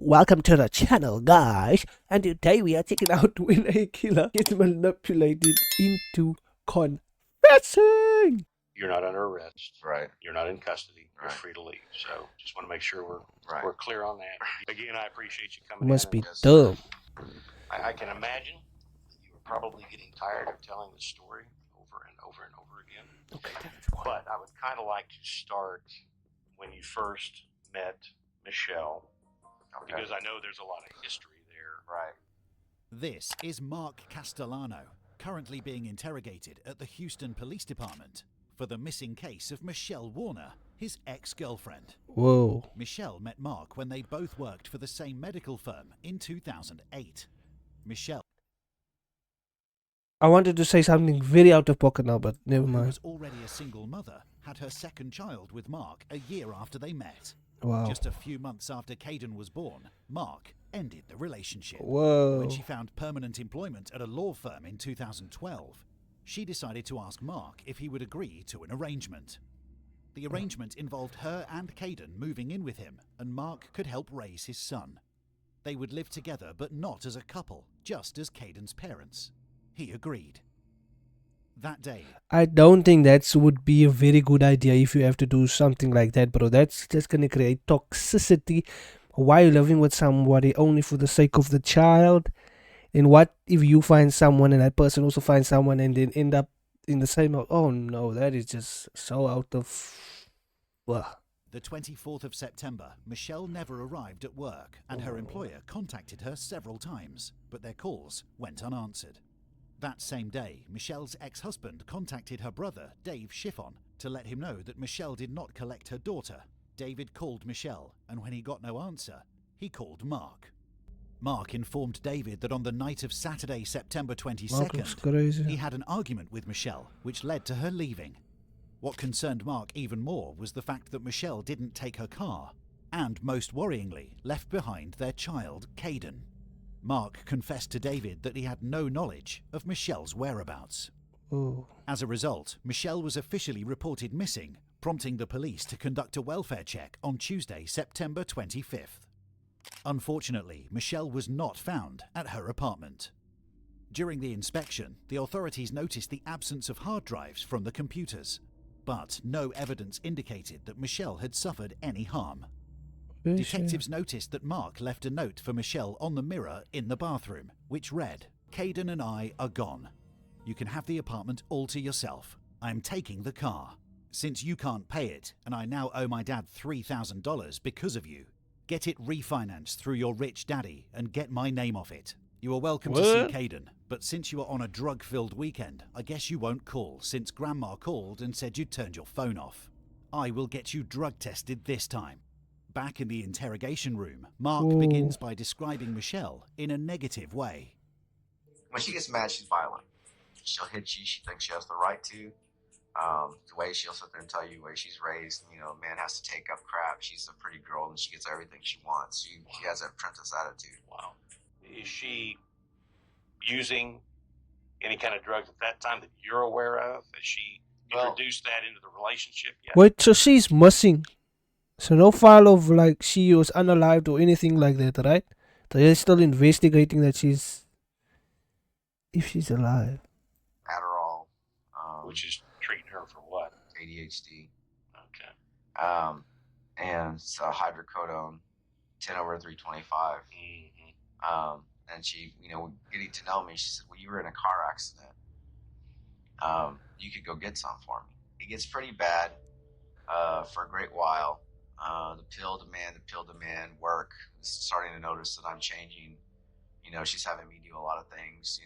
welcome to the channel, guys. And today we are checking out when a killer gets manipulated into confessing. You're not under arrest. Right. You're not in custody. You're Right. free to leave. So just want to make sure Right. we're clear on that. Again, I appreciate you coming Must in. be Yes, dumb. I can imagine that you were probably getting tired of telling the story over and over and over again. Okay, But I would kind of like to start when you first met Michelle, because I know there's a lot of history there. Right. This is Mark Castellano, currently being interrogated at the Houston Police Department for the missing case of Michelle Warner, his ex-girlfriend. Whoa. Michelle met Mark when they both worked for the same medical firm in 2008. Michelle, I wanted to say something very out of pocket now, but never who mind. was already a single mother, had her second child with Mark a year after they met. Wow. Just a few months after Caden was born, Mark ended the relationship. Whoa. When she found permanent employment at a law firm in 2012, she decided to ask Mark if he would agree to an arrangement. The arrangement involved her and Caden moving in with him, and Mark could help raise his son. They would live together, but not as a couple, just as Caden's parents. He agreed. That day, I don't think that would be a very good idea if you have to do something like that, bro. That's just gonna create toxicity. Why are you living with somebody only for the sake of the child? And what if you find someone and that person also finds someone and then end up in the same... Oh no, that is just so out of... Ugh. the 24th of September, Michelle never arrived at work, and her employer contacted her several times, but their calls went unanswered. That same day, Michelle's ex-husband contacted her brother, Dave Schiffon, to let him know that Michelle did not collect her daughter. David called Michelle, and when he got no answer, he called Mark. Mark informed David that on the night of Saturday, September Mark looks 22nd, crazy. he had an argument with Michelle, which led to her leaving. What concerned Mark even more was the fact that Michelle didn't take her car, and most worryingly, left behind their child, Caden. Mark confessed to David that he had no knowledge of Michelle's whereabouts. Oh. As a result, Michelle was officially reported missing, prompting the police to conduct a welfare check on Tuesday, September 25th. Unfortunately, Michelle was not found at her apartment. During the inspection, the authorities noticed the absence of hard drives from the computers, but no evidence indicated that Michelle had suffered any harm. Detectives noticed that Mark left a note for Michelle on the mirror in the bathroom, which read, "Caden and I are gone. You can have the apartment all to yourself. I am taking the car. Since you can't pay it, and I now owe my dad $3,000 because of you, get it refinanced through your rich daddy and get my name off it. You are welcome to see Caden, but since you are on a drug-filled weekend, I guess you won't call since Grandma called and said you'd turned your phone off. I will get you drug tested this time." Back in the interrogation room, Mark begins by describing Michelle in a negative way. When she gets mad, she's violent. She'll hit you. She thinks she has the right to. The way she'll sit there and tell you where she's raised, man has to take up crap. She's a pretty girl and she gets everything she wants. She has that princess attitude. Wow. Is she using any kind of drugs at that time that you're aware of? Has she introduced that into the relationship yet? Wait, so she's missing. So no file of like she was unalived or anything like that, right? They're still investigating that she's... if she's alive. Adderall. Which is treating her for what? ADHD. Okay. And hydrocodone, 10/325. Mm-hmm. And she, getting to know me, she said, "Well, you were in a car accident. You could go get some for me." It gets pretty bad for a great while. The pill demand, work. Starting to notice that I'm changing. She's having me do a lot of things.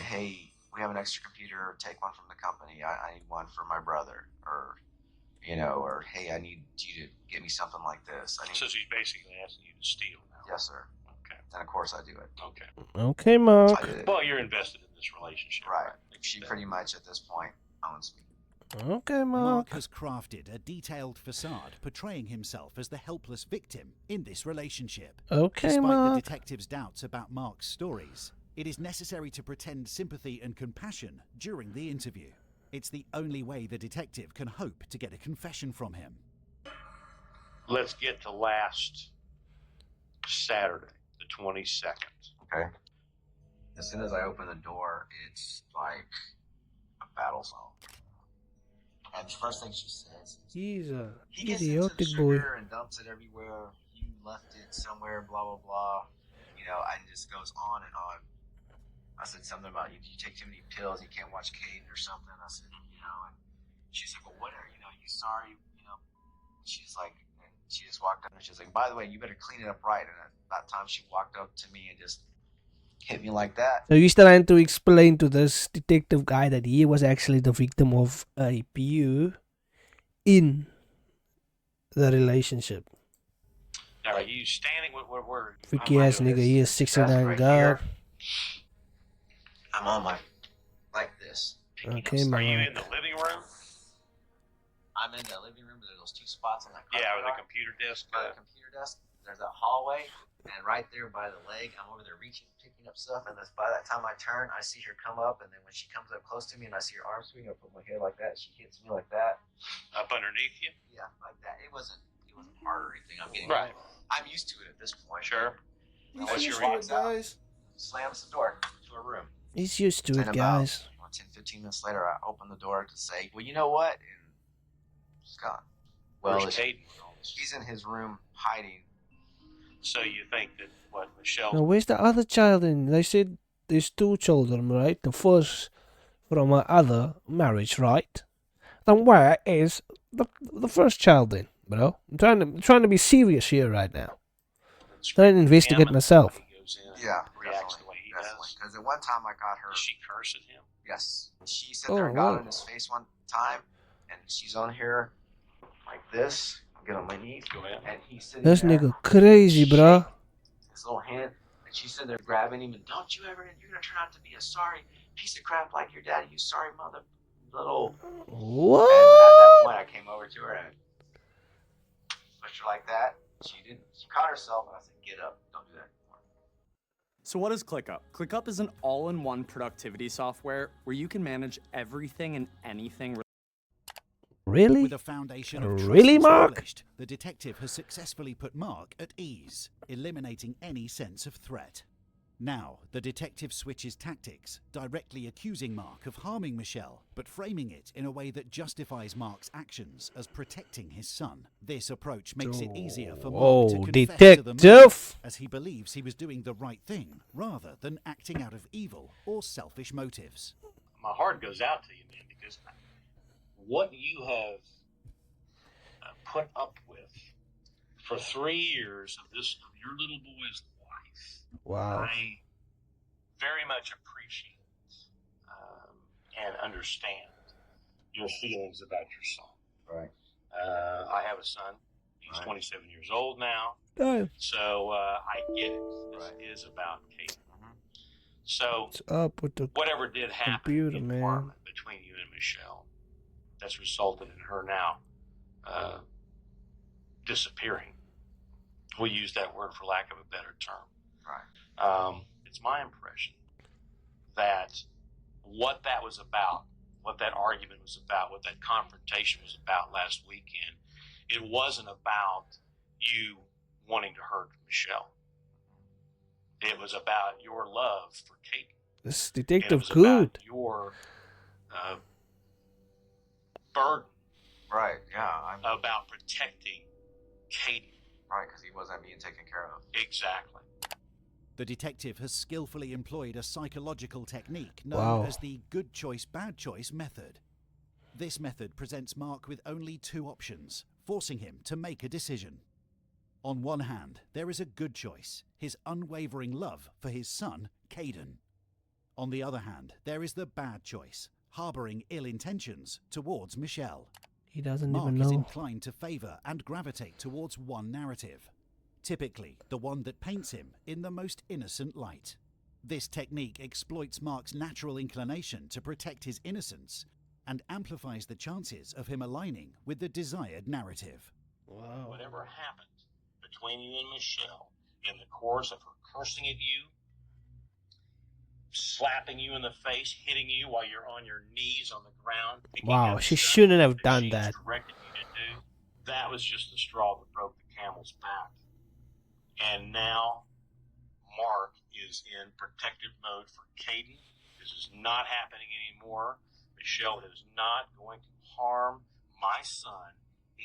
Hey, we have an extra computer. Take one from the company. I need one for my brother. Or hey, I need you to get me something like this. So she's basically asking you to steal now. Yes, sir. Okay. And of course I do it. Okay. Okay, Mark. I did it. Well, you're invested in this relationship. Right. She pretty much at this point owns me. Okay, Mark Mark. has crafted a detailed facade portraying himself as the helpless victim in this relationship. Okay, Despite Mark. the detectives' doubts about Mark's stories, it is necessary to pretend sympathy and compassion during the interview. It's the only way the detective can hope to get a confession from him. Let's get to last Saturday, the 22nd. Okay. As soon as I open the door, it's like a battle zone. And the first thing she says is, He's a he gets into the idiotic boy. sugar and dumps it everywhere. You left it somewhere, blah, blah, blah. You know, and just goes on and on. I said something about, you take too many pills, you can't watch Caden or something. I said, you know, and she's like, well, whatever, you know, you sorry, you know. She's like, and she just walked up and she's like, by the way, you better clean it up right. And at that time, she walked up to me and just hit me like that. So he's trying to explain to this detective guy that he was actually the victim of abuse in the relationship. Now, are you standing? Where Freaky ass nigga, he is 69 right God. here. I'm on my, like this. Okay, Are you man. in the living room? I'm in the living room. There's those two spots on that. Yeah, with the computer desk. By the computer desk, there's a hallway, and right there by the leg, I'm over there reaching, picking up stuff, and by that time I turn, I see her come up, and then when she comes up close to me and I see her arm swing, I put my head like that, she hits me like that. Up underneath you? Yeah, like that. It wasn't hard or anything. I'm used to it at this point. Sure. What's your guys? Slams the door to her room. He's used to it, And guys. about 10, 15 minutes later, I open the door to say, well, you know what? And she's gone. Well, Where's Caden? she's in his room hiding. So you think that, what, Michelle? Now, where's the other child in? They said there's two children, right? The first from my other marriage, right? Then where is the first child in, bro? I'm trying to be serious here right now. Trying to investigate myself. He goes in and Yeah, reacts the way he does. Because at one time I got her. Does she curse at him? Yes. She sat there and got wow. in his face one time, and she's on here like this. I'll get on my knees. Go ahead. And he's sitting This there. nigga crazy, bro. His little hand. And she's sitting there grabbing him, and don't you ever, you're going to turn out to be a sorry piece of crap like your daddy, you sorry mother, little. What? And at that point, I came over to her and pushed her like that. She didn't. She caught herself, and I said, "Get up! Don't do that anymore." So what is ClickUp? ClickUp is an all-in-one productivity software where you can manage everything and anything. Really? With a foundation of trust Really, Mark? established, the detective has successfully put Mark at ease, eliminating any sense of threat. Now, the detective switches tactics, directly accusing Mark of harming Michelle, but framing it in a way that justifies Mark's actions as protecting his son. This approach makes it easier for Mark to confess to the murder, detective! as he believes he was doing the right thing, rather than acting out of evil or selfish motives. My heart goes out to you, man, because what you have put up with for 3 years of your little boy's life, Wow. I very much appreciate and understand your feelings about your son. Right. I have a son. He's 27 years old now. Damn. So I get it. This is about Kate. So What's up with the whatever did happen computer, in the man? apartment between you and Michelle, that's resulted in her now disappearing. We'll use that word for lack of a better term. Right. It's my impression that what that was about, what that argument was about, what that confrontation was about last weekend, it wasn't about you wanting to hurt Michelle. It was about your love for Kate. This And it detective was good. about your burden Right. Yeah. about protecting Katie. Right, because he wasn't being taken care of. Exactly. The detective has skillfully employed a psychological technique known as the good choice, bad choice method. This method presents Mark with only two options, forcing him to make a decision. On one hand, there is a good choice, his unwavering love for his son, Caden. On the other hand, there is the bad choice, harbouring ill intentions towards Michelle. He doesn't Mark even is know. inclined to favour and gravitate towards one narrative, typically the one that paints him in the most innocent light. This technique exploits Mark's natural inclination to protect his innocence and amplifies the chances of him aligning with the desired narrative. Wow. Whatever happened between you and Michelle in the course of her cursing at you, slapping you in the face, hitting you while you're on your knees on the ground. Wow, she shouldn't have done that. Directed you to do, that was just the straw that broke the And now Mark is in protective mode for Caden. This is not happening anymore. Michelle is not going to harm my son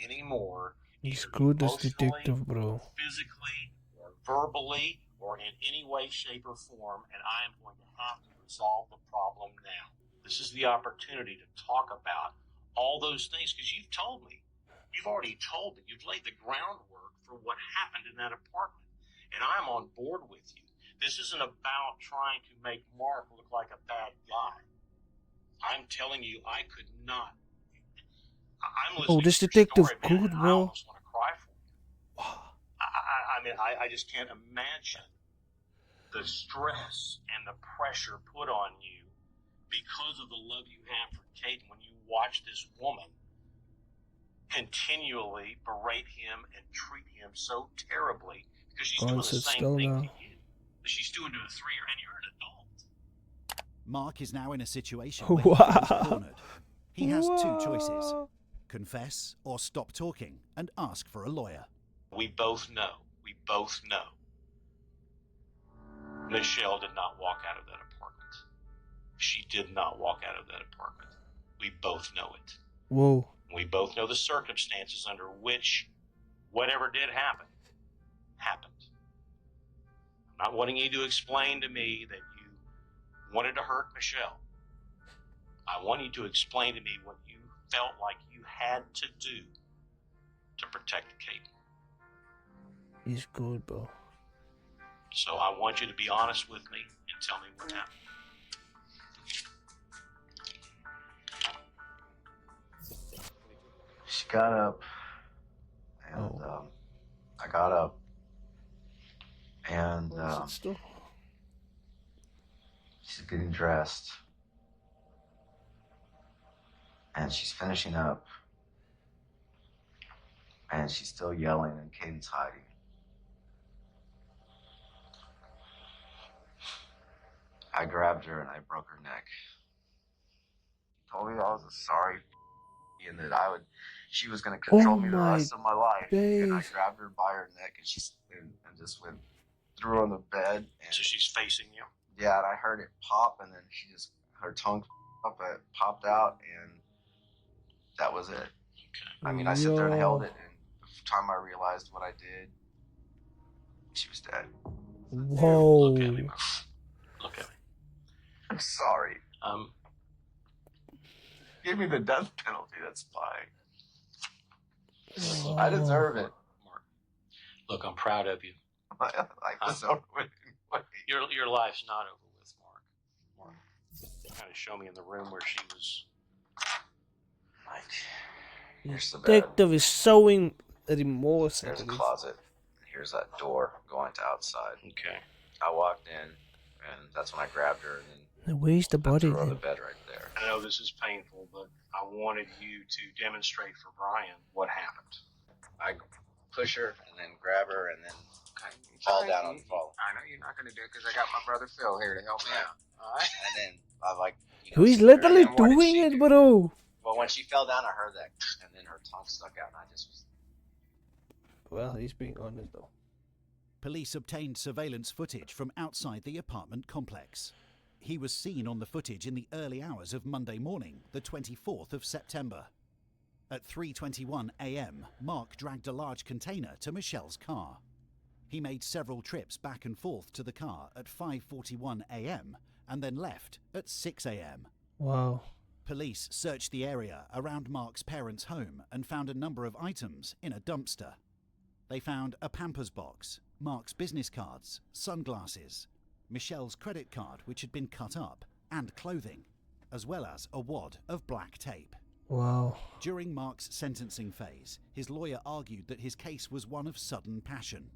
anymore. He's either good as emotionally, detective, bro. physically, or verbally, or in any way, shape, or form, and I am going to have to resolve the problem now. This is the opportunity to talk about all those things, because you've told me. You've already told me. You've laid the groundwork for what happened in that apartment, and I'm on board with you. This isn't about trying to make Mark look like a bad guy. I'm telling you, I could not. I'm listening Oh, this to your detective story, man, good, and I bro. almost want to cry for you. I just can't imagine the stress and the pressure put on you because of the love you have for Caden when you watch this woman continually berate him and treat him so terribly because she's doing the Sit same still thing now. to you that she's doing to a 3-year, and you're an adult. Mark is now in a situation where he feels Wow. cornered. He has two choices: Wow. confess or stop talking and ask for a lawyer. We both know. Michelle did not walk out of that apartment. She did not walk out of that apartment. We both know it. Whoa. We both know the circumstances under which whatever did happen, happened. I'm not wanting you to explain to me that you wanted to hurt Michelle. I want you to explain to me what you felt like you had to do to protect Kate. He's good, bro. So I want you to be honest with me and tell me what happened. She got up, and I got up, and Sit still. she's getting dressed, and she's finishing up, and she's still yelling, and Caden's hiding. I grabbed her and I broke her neck. Told me I was a sorry and that she was going to control me the rest of my life. And I grabbed her by her neck and and just threw her on the bed. And, so she's facing you? Yeah, and I heard it pop, and then her tongue popped out, and that was it. Okay. I mean, I sit there and held it, and the time I realized what I did, she was dead. Whoa. Look at me, bro. Look at me. I'm sorry. Give me the death penalty, that's fine. I deserve it. Mark, look, I'm proud of you. Life is over with. Your life's not over with, Mark. Mark, kind of show me in the room where she was. Here's the bed. Detective is showing remorse. There's a closet. Here's that door going to outside. Okay. I walked in, and that's when I grabbed her, and then where's the body? threw her on the bed right there. I know this is painful, but I wanted you to demonstrate for Brian what happened. I push her and then grab her and then fall down on the floor. I know you're not going to do it because I got my brother Phil here to help me out. All right. And then I He's literally doing it, bro. Well, when she fell down, I heard that, and then her tongue stuck out, and I just was. Well, he's being honest though. Police obtained surveillance footage from outside the apartment complex. He was seen on the footage in the early hours of Monday morning, the 24th of September. At 3:21 a.m., Mark dragged a large container to Michelle's car. He made several trips back and forth to the car at 5:41 a.m. and then left at 6 a.m. Wow. Police searched the area around Mark's parents' home and found a number of items in a dumpster. They found a Pampers box, Mark's business cards, sunglasses, Michelle's credit card which had been cut up, and clothing, as well as a wad of black tape. Wow. During Mark's sentencing phase, his lawyer argued that his case was one of sudden passion.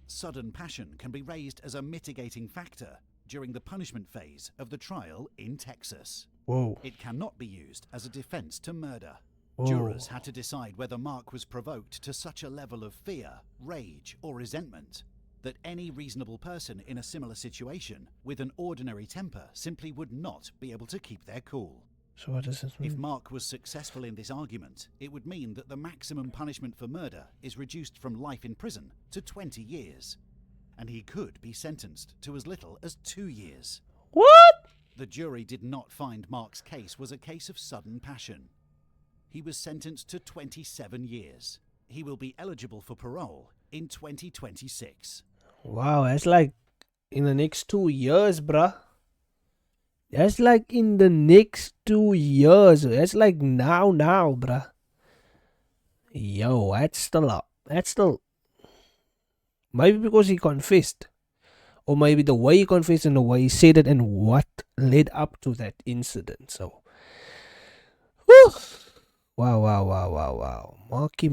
Sudden passion can be raised as a mitigating factor during the punishment phase of the trial in Texas. Whoa. It cannot be used as a defense to murder. Whoa. Jurors had to decide whether Mark was provoked to such a level of fear, rage, or resentment that any reasonable person in a similar situation with an ordinary temper simply would not be able to keep their cool. So what does this mean? If Mark was successful in this argument, it would mean that the maximum punishment for murder is reduced from life in prison to 20 years. and he could be sentenced to as little as 2 years. What? The jury did not find Mark's case was a case of sudden passion. He was sentenced to 27 years. He will be eligible for parole in 2026. Wow, that's like in the next 2 years, bruh. That's like in the next 2 years. That's like now, bruh. Yo, that's still up. That's still... Maybe because he confessed. Or maybe the way he confessed and the way he said it and what led up to that incident. So, whew. Wow. Marky.